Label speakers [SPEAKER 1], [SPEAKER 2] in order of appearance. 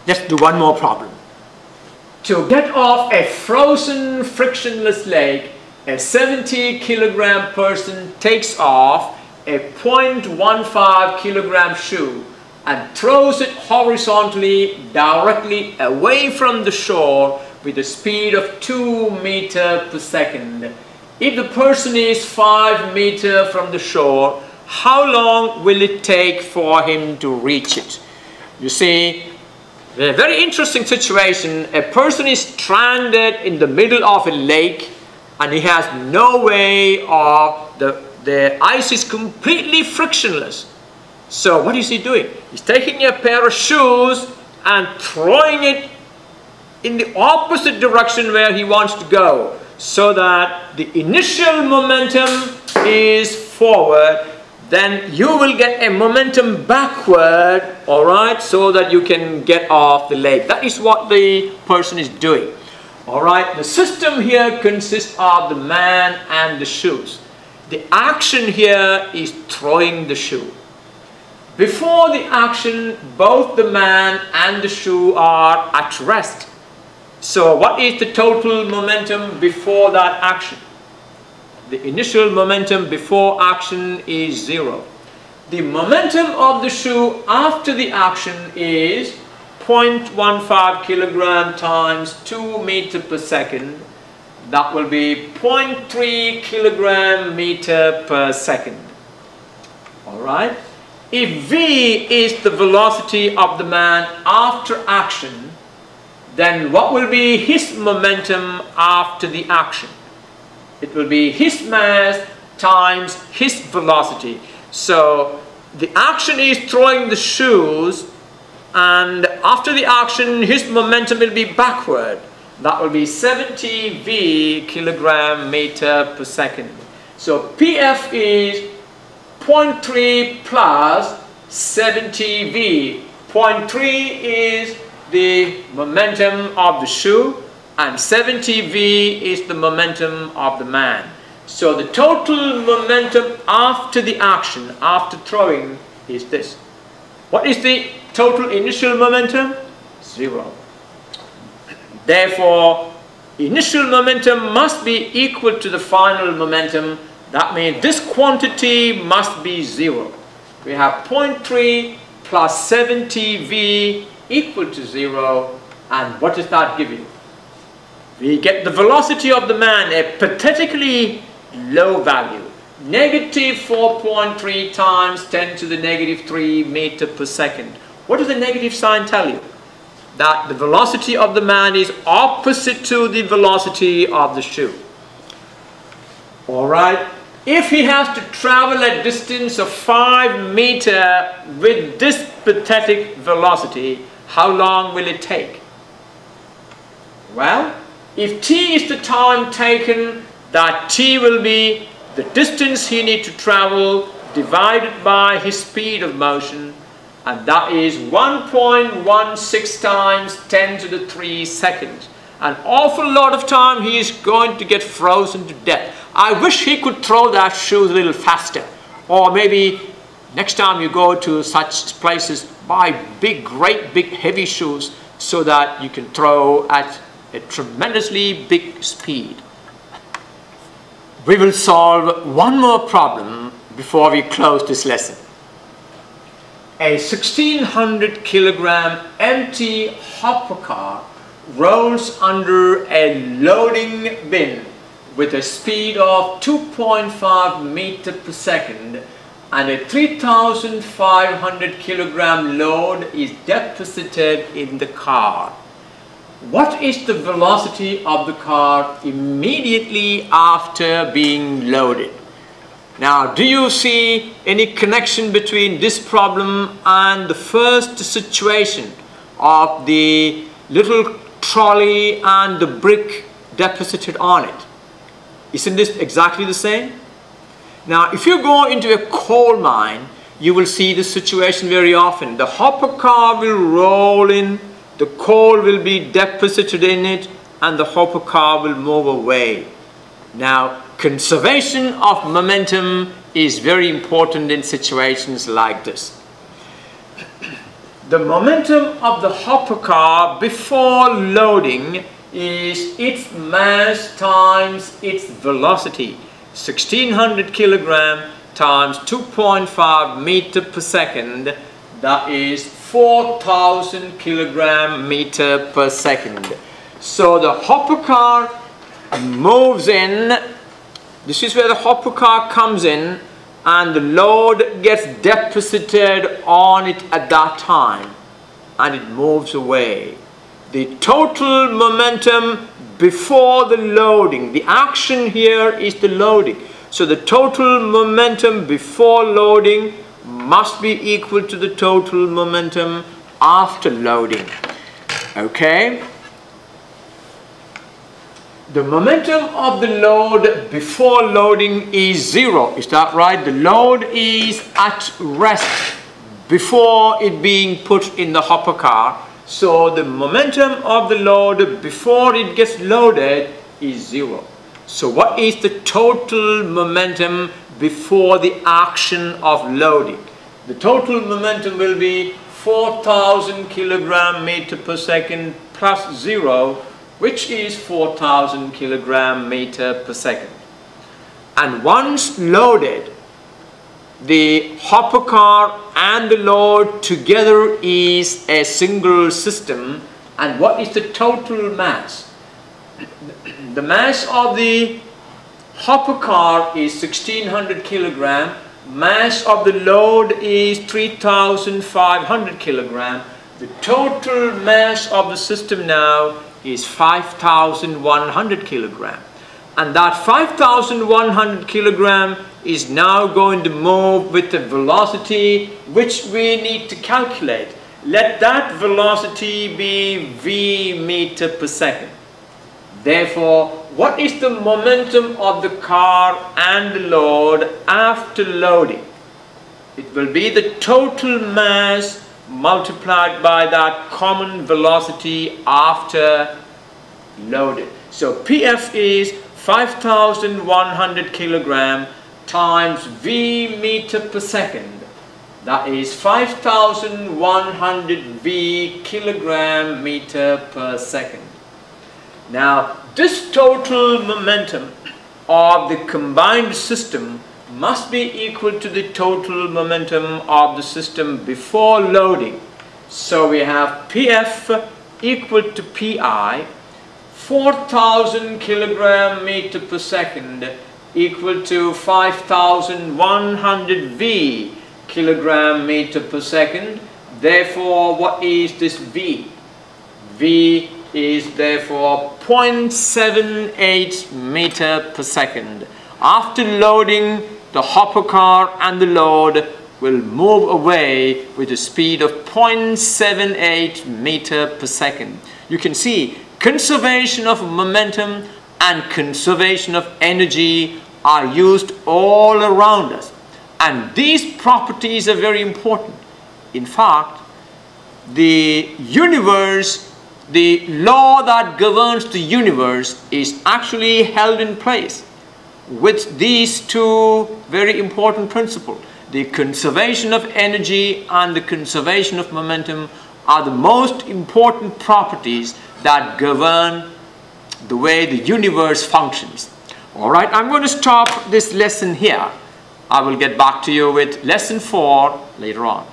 [SPEAKER 1] Let's do one more problem. To get off a frozen frictionless lake, a 70 kilogram person takes off a 0.15 kilogram shoe and throws it horizontally directly away from the shore with a speed of 2 meters per second. If the person is 5 meters from the shore, how long will it take for him to reach it? You see, a very interesting situation. A person is stranded in the middle of a lake and he has no way of, the ice is completely frictionless. So what is he doing? He's taking a pair of shoes and throwing it in the opposite direction where he wants to go, so that the initial momentum is forward, then you will get a momentum backward, all right, so that you can get off the lake. That is what the person is doing. All right, the system here consists of the man and the shoes. The action here is throwing the shoe. Before the action, both the man and the shoe are at rest. So what is the total momentum before that action? The initial momentum before action is 0. The momentum of the shoe after the action is 0.15 kilogram times 2 meters per second. That will be 0.3 kilogram meter per second. Alright. If V is the velocity of the man after action, then what will be his momentum after the action? It will be his mass times his velocity. So the action is throwing the shoes, and after the action his momentum will be backward. That will be 70 V kilogram meter per second. So PF is 0.3 plus 70 V. 0.3 is the momentum of the shoe and 70 V is the momentum of the man. So the total momentum after the action, after throwing, is this. What is the total initial momentum? 0. Therefore, initial momentum must be equal to the final momentum. That means this quantity must be 0. We have 0.3 plus 70 V equal to 0. And what does that give you? We get the velocity of the man, a pathetically low value. Negative 4.3 times 10 to the negative 3 meter per second. What does the negative sign tell you? That the velocity of the man is opposite to the velocity of the shoe. Alright, if he has to travel a distance of 5 meters with this pathetic velocity, how long will it take? Well, if t is the time taken, that t will be the distance he needs to travel divided by his speed of motion, and that is 1.16 times 10 to the 3 seconds. An awful lot of time he is going to get frozen to death. I wish he could throw that shoe a little faster. Or maybe next time you go to such places, buy great big heavy shoes so that you can throw at a tremendously big speed. We will solve one more problem before we close this lesson. A 1600 kilogram empty hopper car rolls under a loading bin with a speed of 2.5 meters per second, and a 3500 kilogram load is deposited in the car. What is the velocity of the car immediately after being loaded? Now, do you see any connection between this problem and the first situation of the little trolley and the brick deposited on it? Isn't this exactly the same? Now, if you go into a coal mine, you will see this situation very often. The hopper car will roll in, the coal will be deposited in it, and the hopper car will move away. Now, conservation of momentum is very important in situations like this. The momentum of the hopper car before loading is its mass times its velocity. 1600 kilogram times 2.5 meter per second, that is 4000 kilogram meter per second. So the hopper car moves in. This is where the hopper car comes in, and the load gets deposited on it at that time, and it moves away. The total momentum before the loading, the action here is the loading. So the total momentum before loading must be equal to the total momentum after loading. Okay? The momentum of the load before loading is 0. Is that right? The load is at rest before it being put in the hopper car. So the momentum of the load before it gets loaded is 0. So what is the total momentum before the action of loading? The total momentum will be 4000 kilogram meter per second plus 0, which is 4000 kilogram meter per second. And once loaded, the hopper car and the load together is a single system. And what is the total mass? The mass of the hopper car is 1600 kilogram. Mass of the load is 3500 kilogram. The total mass of the system now is 5100 kilogram. And that 5100 kilogram is now going to move with the velocity which we need to calculate. Let that velocity be v meter per second. Therefore, what is the momentum of the car and the load after loading? It will be the total mass multiplied by that common velocity after loaded. So PF is 5100 kilogram times v meter per second. That is 5100 v kilogram meter per second. Now this total momentum of the combined system must be equal to the total momentum of the system before loading. So we have PF equal to PI, 4000 kilogram meter per second equal to 5100 V kilogram meter per second. Therefore, what is this V? V is therefore 0.78 meter per second. After loading, the hopper car and the load will move away with a speed of 0.78 meter per second. You can see conservation of momentum and conservation of energy are used all around us. And these properties are very important. In fact, the universe, the law that governs the universe is actually held in place with these two very important principles. The conservation of energy and the conservation of momentum are the most important properties that govern the way the universe functions. All right, I'm going to stop this lesson here. I will get back to you with lesson 4 later on.